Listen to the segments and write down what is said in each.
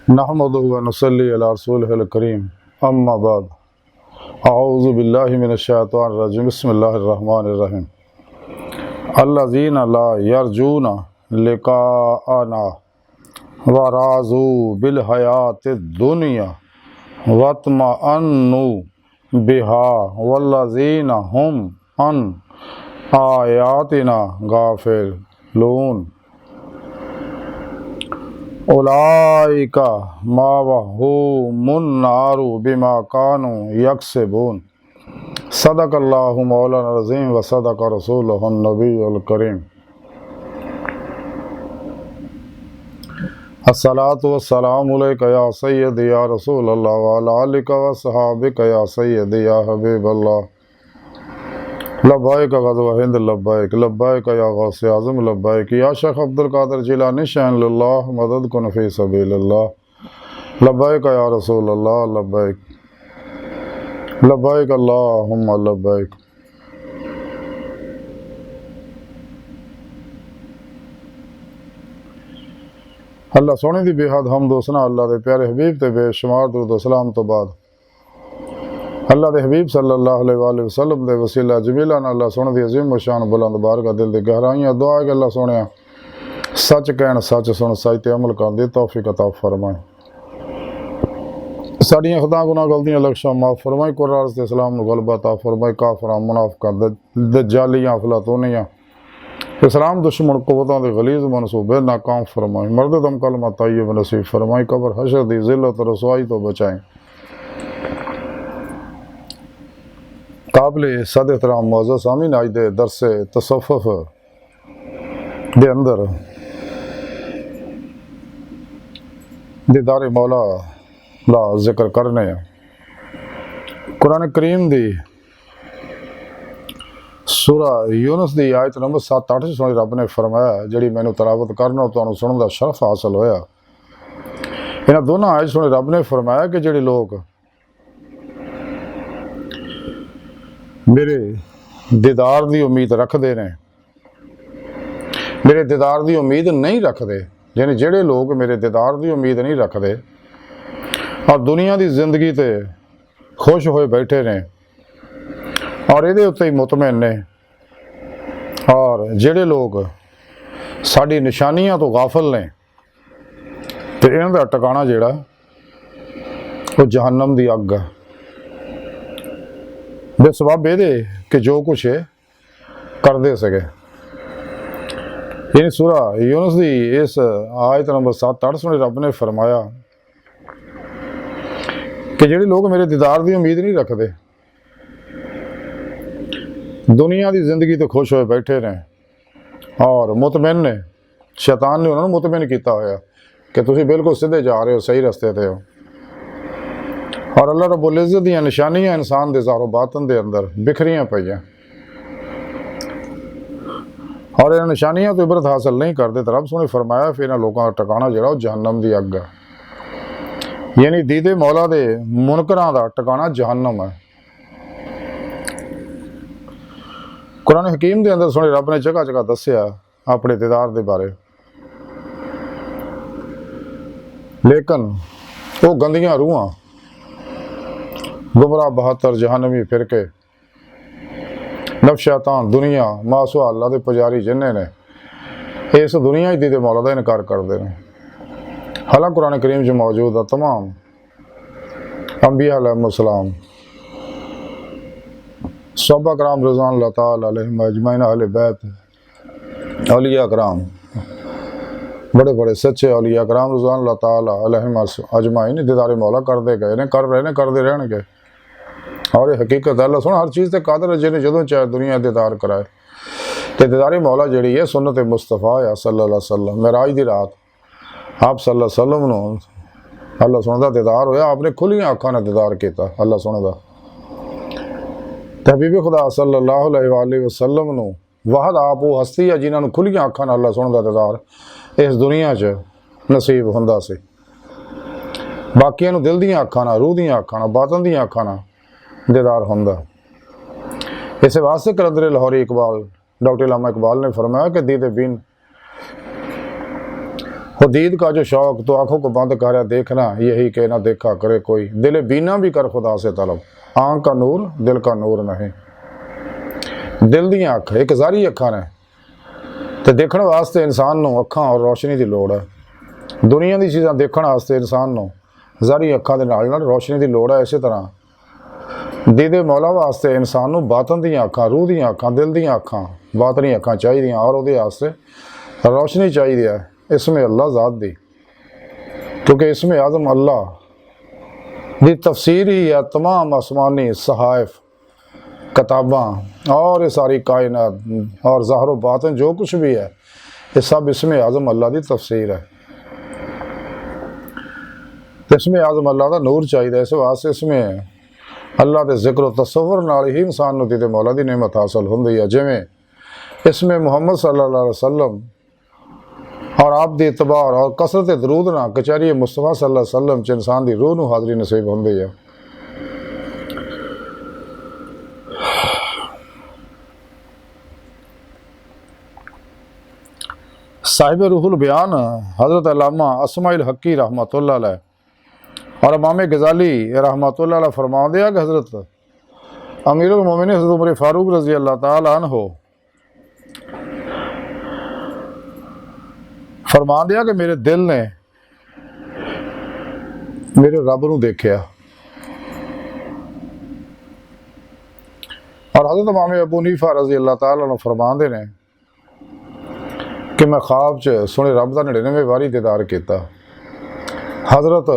नहमदुहु व नसल्ली अला रसूलिहिल करीम अम्मा बाद अऊज़ु बिल्लाहि मिनश शैतानिर रजीम बिस्मिल्लाहिर रहमानिर रहीम अल्लज़ीना ला यरजूना लिक़ाअना व राज़ू बिल हयातिद दुनिया वत्मअन्नु बिहा वल्लज़ीना हुम अन आयातिना गाफिलून उलाइका मावहुमुन्नारु बिमा कानू यक्सिबून सदक़ल्लाहु मौलाना अज़ीम व सदक़ रसूलुहुन नबियुल करीम। अस्सलातु वस्सलामु अलैका या सय्यदी या रसूलल्लाह व अला आलिका व सहाबिका या सय्यदी या हबीबल्लाह। लब्बैक ग़ज़वा हिंद लब्बैक लब्बैक या गौसे आज़म लब्बैक या शेख अब्दुल कादिर जिलानी शान लिल्लाह मदद कुन फ़ी सबीलिल्लाह। लब्बैक या रसूल अल्लाह लब्बैक लब्बैक अल्लाहुम्मा लब्बैक। अल्लाह सोने दी बेहद हमद व सना अल्लाह दे प्यारे हबीब ते बेशुमार दुरूद व सलाम तो बाद अल्लाह दे हबीब सल्लल्लाहु अलैहि वसल्लम दे वसीला जमीला नाल अल्लाह सोने दी अजीम शान बुलंद बारगाह दिल दी गहराइयां दुआ है कि अल्लाह सोने सच कहन सच सुन सच ते अमल करन दी तौफीक अता फरमाए। साड़ियां खुदा गुनाह गलतियां लक्ष्यां माफ़ फरमाए। कुरान ते इस्लाम नु गलबा अता फरमाए। काफरां मुनाफिकां दज्जालियां अफलातूनियां इस्लाम दुश्मन कुव्वतां दे गलीज़ मनसूबे नाकाम फरमाए। मर्द दम कलमा तय्यब नसीब फरमाए। कब्र हशर दी ज़िल्लत रसवाई तो बचाएं। काबिल सद एहतराम मुअज़्ज़ज़ सामीन आज दे दरस तसव्वुफ़ दे अंदर दीदार मौला दा जिक्र करने कुरान करीम दी सूरा यूनुस दी आयत नंबर 7-8 सुनी रब ने फरमाया जिहड़ी मैनू तलावत करना तुहानू सुनन दा शरफ हासिल होया। इन्हां दोनों आयत सुनी रब ने फरमाया कि जिहड़े लोग मेरे दीदार की उम्मीद रखते हैं मेरे दीदार की उम्मीद नहीं रखते यानी जेड़े लोग मेरे दीदार की उम्मीद नहीं रखते और दुनिया की जिंदगी ते खुश होए बैठे ने और ये उत्ते ही मुतमैन ने और जेड़े लोग साड़ी निशानियां तो गाफिल ने तो इन्हां दा ठिकाना जेड़ा वो जहन्नम की अग है दे सबब ये कि जो कुछ करते सके। इन सूरा यूनुस की इस आयत नंबर 7-8 सुने रब ने फरमाया कि जेडे लोग मेरे दीदार की उम्मीद नहीं रखते दुनिया की जिंदगी तो खुश होए बैठे ने और मुतमैन ने शैतान ने उन्होंने मुतमैन किया होया कि तुसीं बिल्कुल सीधे जा रहे हो सही रस्ते ते हो और अल्लाह रब्बुल इज़्ज़त दी निशानियां इंसान दे ज़ाहिर बातन दे अंदर बिखरियां पईयां और इन निशानियां तो इबरत हासिल नहीं करते तो रब सोने फरमाया फिर इन्हां लोगों का ठिकाना जिहड़ा जहन्नम की अग है यानी दीदे मौला दे मुनकरां दा ठिकाना जहन्नम है। कुरान हकीम के अंदर सुने रब ने जगह जगह दस्या अपने दीदार के बारे लेकिन वो गंदियां रूहां गुमराह 72 जहन्नमी फिरके नफ्स शैतान दुनिया मासुआ अल्लाह के पुजारी जिन्ने ने इस दुनिया ही दीदे मौला का इनकार करते हैं। हालांकि कुरान करीम च मौजूद है तमाम अंबिया अलैहिस्सलाम सहाबा कराम रज़वान अल्लाह ताला अलैहिम अजमईन अहले बैत औलिया कराम बड़े बड़े सच्चे औलिया कराम रज़वान अल्लाह ताला अलैहिम अजमईन दीदार मौला करते गए ने कर रहे ने करते रहणगे और ये हकीकत है। अल्लाह सुन हर चीज़ से कादर है जिन्हें जो चाहे दुनिया दीदार कराए तो दीदार मौला जी है सुन्नत मुस्तफा या सल्लल्लाहु अलैहि वसल्लम मेराज की रात आप सल्लल्लाहु अलैहि वसल्लम अल्लाह सुने का दीदार होया आपने खुलियां अखां ने दीदार किया अल्लाह सुने का तो हबीब खुदा सल्लल्लाहु अलैहि वसल्लम वाहद आप वो हस्ती है जिन्होंने खुलियां अखां नाल अल्लाह सुने का दीदार इस दुनिया च नसीब हुंदा सी बाकियां नूं दिल दीयां अखां नाल रूह दीयां अखां नाल बातन दीयां अखां नाल दीदार हुंदा। इस वास्ते कलंदर लाहौरी इकबाल डॉक्टर इलामा इकबाल ने फरमाया कि दीदे बिन वो दीद का जो शौक, तो आंखों को बंद कर देखना, यही कहना देखा करे कोई, दिल बीना भी कर खुदा से तलब, आंख का नूर दिल का नूर नहीं। दिल दी अख एक ज़ारी अखां ने, तो देखने वास्ते इंसान को अखां और रोशनी की लोड़ है। दुनिया की चीज़ां देखने वास्ते इंसान को ज़ारी अखां दे नाल नाल रोशनी की लोड़ है। इस तरह दीदे मौला वास्ते इंसान को बातन दी अखां, रूह दी अखां, दिल दी अखां, बातनी अखां चाहिए, और वो वास्ते रोशनी चाहिए है इसमें अल्लाह ज़ात दी, क्योंकि इसमें आज़म अल्लाह दी तफसीर ही है। तमाम आसमानी सहाइफ, किताबां और ये सारी कायनात और ज़ाहिर बातिन जो कुछ भी है, ये सब इसमें आज़म अल्लाह दी तफसीर है। इसमें आज़म अल्लाह का नूर चाहिए, इस वास्ते इसमें अल्लाह के जिक्र और तसव्वुर नाल ही इंसान नूं दीदे मौला दी नेमत हासिल हुंदी है। जिमें इसमें मुहम्मद सल्लल्लाहु अलैहि वसल्लम और आप दी इतबार और कसरत दरूद ना कचहरी मुस्तफ़ा सल्लल्लाहु अलैहि वसल्लम च इंसान की रूह नूं हाज़री नसीब हुंदी है। साहिब रूहुल बयान हज़रत अल्लामा अस्माइल हक्की रहमतुल्लाह अलैह और इमाम गज़ाली रहमतुल्लाह अलैह फरमाते हैं कि हज़रत अमीरुल मोमिनीन हज़रत उमर फारूक रज़ी अल्लाह ताला अन्हु फरमा दिया कि मेरे दिल ने मेरे रब नूं देखिया। और हज़रत इमाम अबू हनीफा रज़ी अल्लाह ताला अन्हु फरमाते ने कि मैं ख्वाब च सोने रब का 99 वारी दीदार किया। हज़रत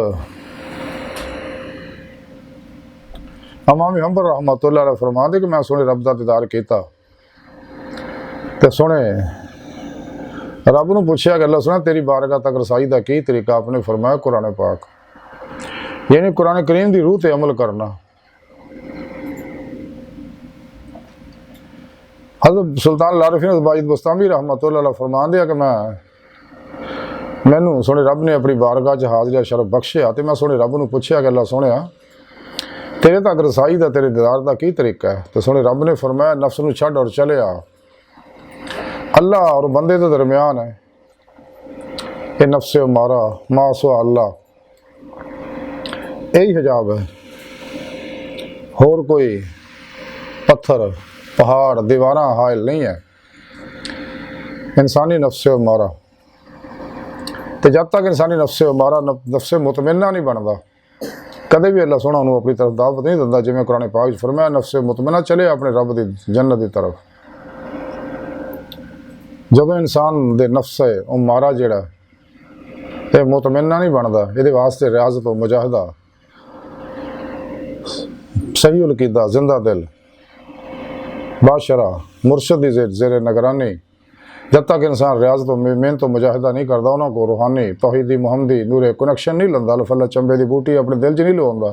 इमाम हंबर रहमतुल्लाह अलैह फरमाते कि मैं सोने रब का दीदार किया, तो सोने रब नूं पूछया कि अल्लाह सुना तेरी बारगाह तक रसाई का की तरीका? आपने फरमाया कुरान पाक, यानी कुरान करीम की रूह ते अमल करना। हज़रत सुल्तान लारिफीन बाजिद बुस्तामी रहमतुल्लाह अलैह फरमाते हैं कि मैनू सोने रब ने अपनी बारगाह च हाज़री शरफ बख्शिया, तो मैं सोने रब नूं पूछया कि अल्लाह सोने तेरे तक रसाई का तेरे दीदार का की तरीका है? तो सोने रब ने फरमाया नफ्स नूं छड्ड और चले आ, अल्लाह और बंदे के दरम्यान है ये नफ्स मारा मासो अल्लाह, यही हिजाब है, होर कोई पत्थर पहाड़ दीवारा हायल नहीं है। इंसानी नफ्स मारा, तो जब तक इंसानी नफ्स मारा नफ्स मुतमन्ना नहीं बनता, कदे भी अल्लाह सोना उन्होंने अपनी तरफ दावत नहीं दिंदा। जिवें कुरान पाक फरमाया नफ्स मुतमन्ना चले अपने रब की जन्नत की तरफ। जदों इंसान दे नफ्स है वह मारा जिहड़ा ये मुतमन्ना नहीं बनता, ये वास्ते रियाजत और मुजाहिदा, सही उलकीदा, जिंदा दिल, बाशरा मुर्शद जेर निगरानी, जब तक इंसान रियाजत और मेहनत मुजाहिदा नहीं करता, उन्होंने को रूहानी तौहीदी मुहम्मदी नूरे कनैक्शन नहीं लंदा, लफल्ला चंबे की बूटी अपने दिल च नहीं लवांदा,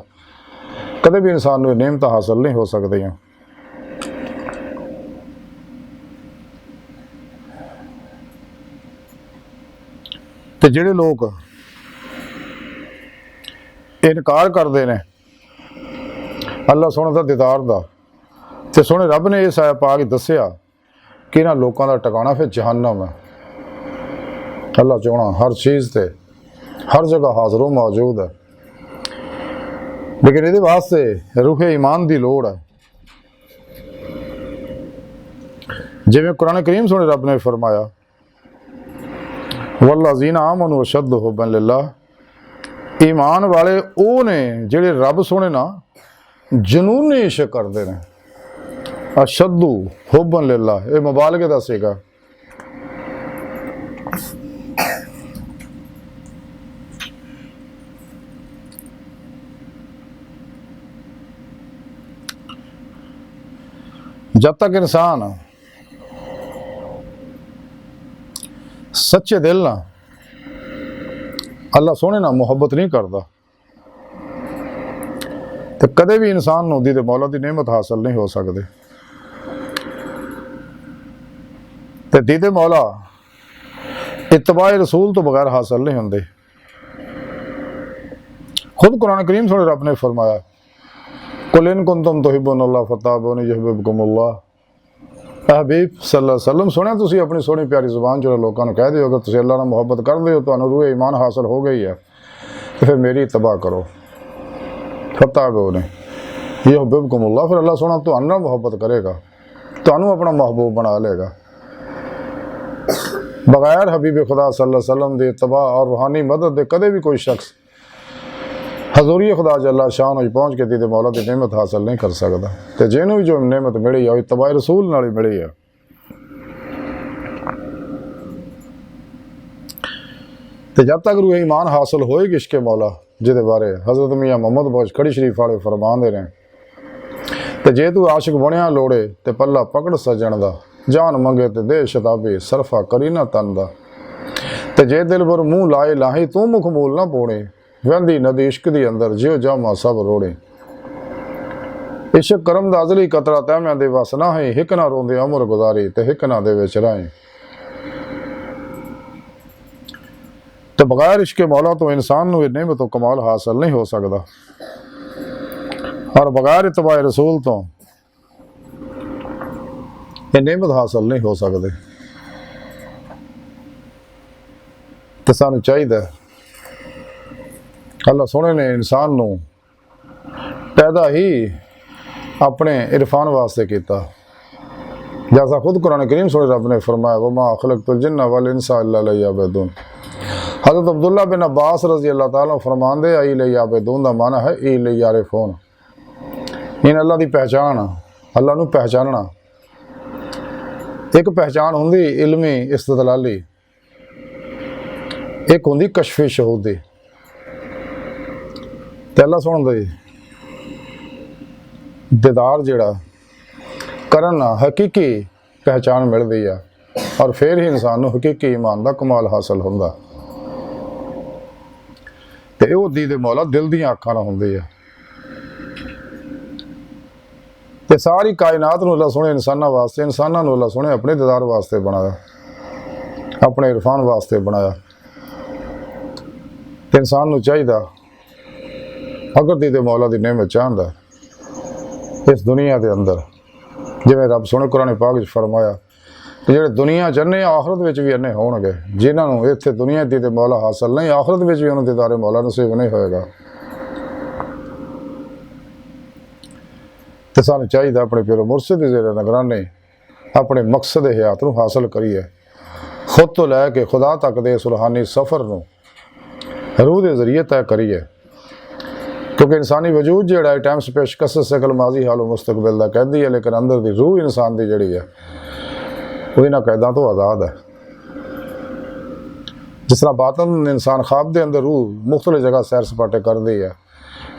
कदे भी इंसान को नेमत हासिल नहीं हो सकदियां। तो जिहड़े लोग इनकार करते हैं अल्लाह सोने का दीदार का, तो सोने रब ने इस आया पा के दसिया कि इन्होंने लोगों का ठिकाना फिर जहन्नम है। अल्लाह चाहना हर चीज़ से हर जगह हाजिर मौजूद है, लेकिन ये वास्ते रूह ईमान की लोड़ है। जिवें कुरान करीम सोने रब ने फरमाया वल्लज़ीना आमनू अशद्दु हुब्बन लिल्लाह, ईमान वाले वो ने जिहड़े रब सोने ना जनूनी इश्क करते हैं। अशद्दु हुब्बन लिल्लाह ये मुबालगे दा सीगा। जब तक इंसान सच्चे दिल ना अल्लाह सोने ना मुहब्बत नहीं करता, तो कदे भी इंसान नूं दीदे मौला की नेमत हासिल नहीं हो सकती। तो दीदे मौला इत्तबाए रसूल तो बगैर हासिल नहीं होंगे। खुद कुरान करीम सोने रब ने फरमाया कुल इन कुंतुम तुहिब्बूनल्लाह फत्ताबिऊनी युहब्बिबकुमुल्लाह, हबीब सल्लल्लाहु अलैहि वसल्लम सुने तुसी अपनी सोहनी प्यारी जुबान जो लोगों को कह दो अगर तुसी अल्लाह नाल मुहब्बत करदे हो तुहानू रूह ईमान हासिल हो गई है तो फिर मेरी इत्तबा करो। फतह गो ने ये हबीबकुमुल्लाह, फिर अल्लाह सोहना तुहानू नाल मुहब्बत करेगा, तुहानू अपना महबूब बना लेगा। बगैर हबीब खुदा सल्लल्लाहु अलैहि वसल्लम दी इत्तबा और रूहानी मदद दे कदे भी कोई शख्स हजूरी खुदा जल्ला शान पहुँच के दीदे मौला की नेमत हासिल नहीं कर सकता। तो जिन्हों भी जो नेमत मिली है इत्तबा रसूल नाल ही मिली है। तो जब तक रूह ईमान हासिल होएगी इश्क मौला जिदे बारे हज़रत मियाँ मोहम्मद बख्श खड़ी शरीफ वाले फरमांदे ने, तो जे तू आशिक बनिया लोड़े तो पल्ला पकड़ सजन दा, जान मंगे तो दे शताबी सरफा करी ना तन दा। तो जे दिल पर मूँह लाए लाही तू मुख मूल ना पोने, वहदी नदी इश्क दी अंदर जियो जामा सब रोड़े। इश्क करम दा अज़ली कतरा तैम्या दे वस ना है, हिक ना रोंदे उम्र गुजारी ते हिक ना दे विच राए। तो बगैर इश्क मौला तो इंसान नूं नेमत कमाल हासिल नहीं हो सकता, और बगैर इत्तबा रसूल तो ये नेमत हासिल नहीं हो सकते। तो सानू चाहिए अल्लाह सोहने ने इंसान नूं पैदा ही अपने इरफान वास्ते किया, जैसा खुद कुरान करीम सोने रब ने फरमाया वमा खलक़तुल जिन्ना वल इंसा इल्ला लियअबुदून। हज़रत अब्दुल्ला बिन अब्बास रज़ी अल्लाह ताला फरमांदे आई लियअबुदून दा माना है ई लियअरिफून, इन अल्लाह की पहचान, अल्लाह नूं पहचानना। एक पहचान हुंदी इल्मी इस्तदलाली, एक हुंदी कशफी शहूदी। ते अल्लाह सुन दे दीदार जिहड़ा करन हकीकी पहचान मिलती है, और फिर ही इंसान नूं हकीकी ईमान दा कमाल हासिल हुंदा। ते ओह दीदे मौला दिल दीआं अखां नाल हुंदी है। ते सारी कायनात नूं अल्लाह सोहने इंसानां वास्ते, इंसानां नूं अल्लाह सोहने अपने दीदार वास्ते बनाया, अपने इरफान वास्ते बनाया। ते इंसान नूं चाहिदा अगर दीदे मौला की नेमत चाहता इस दुनिया के अंदर, जिवें रब सोहने कुरान पाक फरमाया जिहड़े दुनिया च अन्ने आखरत में भी अन्ने होणगे, जिन्होंने इत्थे दुनिया दीदे मौला हासिल नहीं आखरत में भी उन्होंने दीदारे मौला नसीब नहीं होएगा। तो सानू चाहिए अपने पिरो मुर्शिद दी ज़ेरे निगरानी अपने मकसद हयात नूं हासिल करिए, खुद तो लैके खुदा तक दे सुलहानी सफ़र नूं रूह के जरिए तय करिए। क्योंकि इंसानी वजूद जोड़ा है टाइम स्पेस कसर शकल माजी हालो मुस्तकबिल का कहती है, लेकिन अंदर की रूह इंसान की जी है वो इन्होंने कैदा तो आज़ाद है। जिस तरह बातन इंसान ख्वाब के अंदर रूह मुख्तलिफ जगह सैर सपाटे करती है,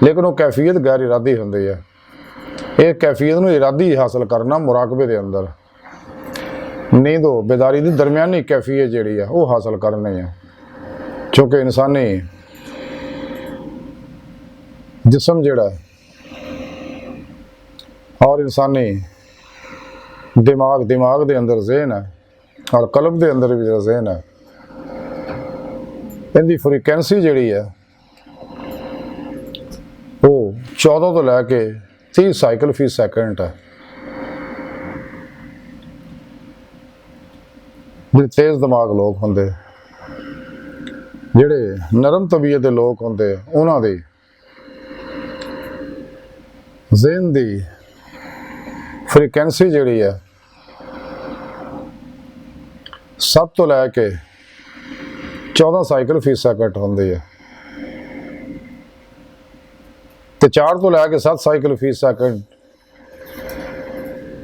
लेकिन वो कैफियत गैर इरादी होंगी है। ये कैफियत नूं इरादी हासिल करना मुराकबे के अंदर नींदो बेदारी की दरमियानी कैफियत जी है वो हासिल करनी है। क्योंकि इंसानी जिसम जड़ा और इंसानी दिमाग के अंदर ज़हन है और कल्ब के अंदर भी ज़हन है, इनकी फ्रीक्वेंसी जी है वो 14 तो लैके 30 साइकिल फी सैकेंड है। जो तेज़ दिमाग लोग होंगे, जिहड़े नरम तबीयत के लोग होंगे, उन्होंने ज़हन की फ्रीक्वेंसी जी है 7 तो लैके 14 साइकिल फी सैकेंड होंगी है। तो 4 तो लैके 7 साइकिल फी सैकेंड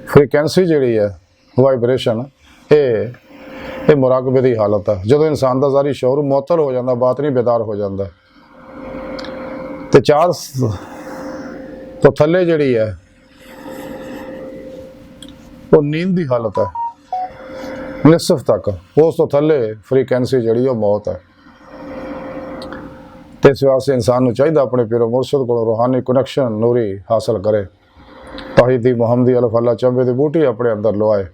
फ्रीक्वेंसी जी है वाइब्रेशन, ये मुराकबे की हालत है। जो इंसान का ज़ारी शौर मुअत्तल हो जाता, बात नहीं बेदार हो जाता। तो 4 तो थले जी है वो नींद की हालत है निसफ तक, उस तो थले फ्रीक्वेंसी जी मौत है। तो इस वास्ते इंसान को चाहिए अपने पीरो मुर्शिद को रूहानी कनैक्शन नूरी हासिल करे, तौहीदी मुहम्मदी अल्फ अल्लाह चंबे की बूटी अपने अंदर लवाए,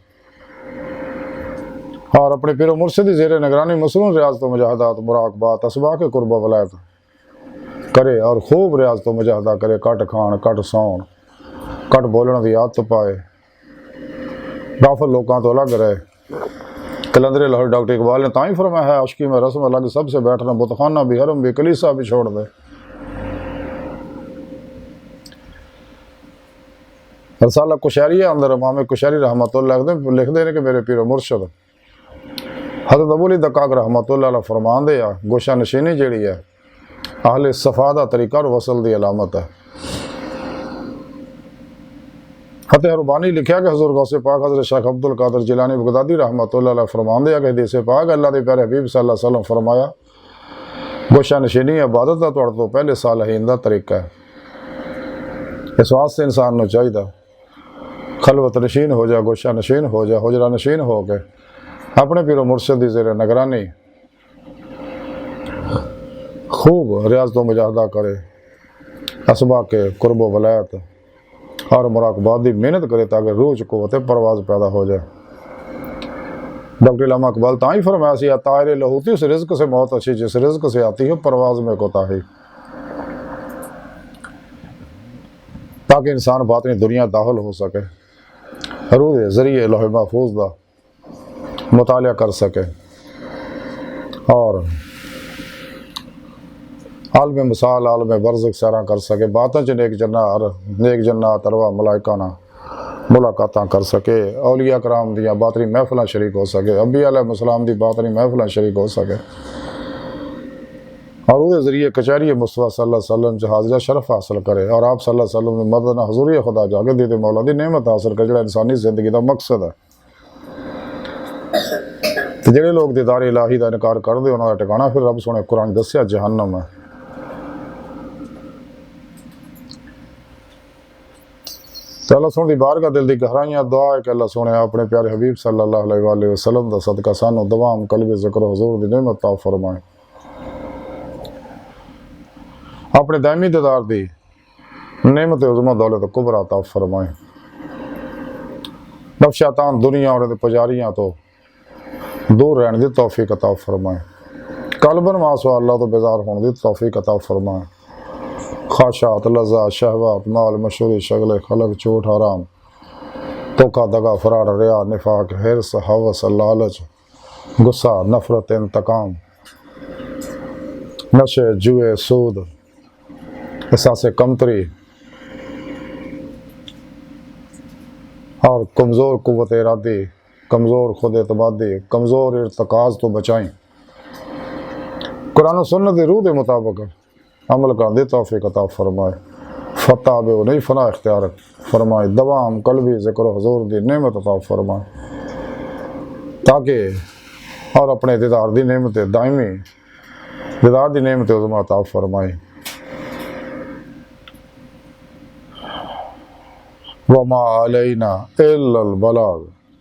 और अपने पीरो मुर्शिद की ज़ेरे निगरानी मसनून रियाज तो मुजाहदात मुराकबात असबा के कुर्बा वलायत करे, और खूब रियाज तो मुजाहदा करे, कट खान कट सौन कट बोलने की आदत पाए, गाफल लोगों तो अलग रहे। कलंदरे लाहौर डॉक्टर इकबाल ने तां ही फरमाया है आशिकी में रस्म अलग सबसे बैठना बुतखाना भी हरम भी कलीसा भी छोड़ दे। रसाला कुशैरिया अंदर इमाम कुशैरी रहमतुल्लाह लिख दे कि मेरे पीरो मुर्शद हज़रत अबू अली दक्काक रहमतुल्लाह फरमांदे आ गोशा नशीनी जिहड़ी है अहले सफ़ा दा तरीका और वसल दी अलामत है। फतेह रुबानी लिखा कि हज़ूर गौसे पाक हज़रत शेख अब्दुल कादिर जिलानी बगदादी रहमतुल्लाह फरमांदे आ कि हदीस पाक अल्लाह दे प्यारे हबीब सल्लल्लाहु अलैहि वसल्लम फरमाया गोशा नशीनी इबादत दा तुहाडे तो पहले सालहीन दा तरीका है। इस वास्ते इंसान नूं चाहिदा खलवत नशीन हो जा, गोशा नशीन हो जा, हुजरा नशीन हो के अपने पीरो मुर्शद दी ज़ेरे निगरानी खूब रियाज़त व मुजाहदा करे, असबा के कुर्ब वलायत और मुराकबात की मेहनत करे ताकि रूह च कुव्वत परवाज़ पैदा हो जाए। डॉक्टर इलामा इकबाल ताँ ही फरमाया सी ताहिर लहूती उस रिज़्क से मौत अच्छी जिस रिज़्क से आती है परवाज़ में कोताही, ताकि इंसान बातनी दुनिया दाखिल हो सके, रूह के ज़रिए लौह महफूज का मुतालिया कर सके और आलम मिसाल आलम बरज़क सैरा कर सके, बातों च नेक जन्नात अरवा मलाइका ना मुलाकातां कर सके, औलिया कराम दियां बातनी महफिलां शरीक हो सके, अंबिया अलैहिस्सलाम दी बातनी महफिलां शरीक हो सके और उसके ज़रिए कचहरी मुस्तफ़ा सल्लल्लाहु अलैहि वसल्लम च हाज़िरा शरफ हासिल करे और आप सल्लल्लाहु अलैहि वसल्लम की मदद हज़ूरी खुदा जाके दे मौला दी नेमत हासिल करे, जो इंसानी जिंदगी का मकसद है। तो ਜਿਹੜੇ लोग दीदार इलाही का इनकार करते उन्होंने ठिकाना फिर रब सोने कुरान दसिया जहन्नम है। तो अल्लाह सोने की बारगाह दिल की गहराइयां दुआ है कि अल्लाह सोने अपने प्यारे हबीब सल्लल्लाहु अलैहि वसल्लम का सदका सानू दवाम कल्बी ज़िक्र हुज़ूर दी नेमत अता फरमाए, अपने दायमी दीदार दी नेमत उज़्मा दौलत कुबरा अता फरमाए, नफ़्स शैतान दुनिया और पुजारियां तो दूर रहने की तौफीक अता फरमाए, कल्बन मासवा अल्लाह तो बेजार होने की तौफीक अता फरमाए, ख्वाहिशात लज़्ज़ात शहवात माल मशहूरी शगल खलक चोट हराम धोखा दगा फराड रिया निफाक हिर्स हवस लालच गुस्सा नफरत इंतकाम नशे जुए सूद एहसास कमतरी और कमज़ोर कुव्वत इरादी कमज़ोर खुद एतमादी कमज़ोर इर्तिकाज़ तो बचाएं, कुरान और सुन्नत की रूह के मुताबिक अमल करने की तौफीक अता फरमाए, फतह बे नहीं फना इख्तियार फरमाए, दवाम कल्बी ज़िक्र हुज़ूर दी नेमत अता फरमाए, ताकि और अपने दीदार दी नेमत दायमी दीदार दी नेमत उज़्मा अता फरमाए। वमा अलैना इल्लल बलाग।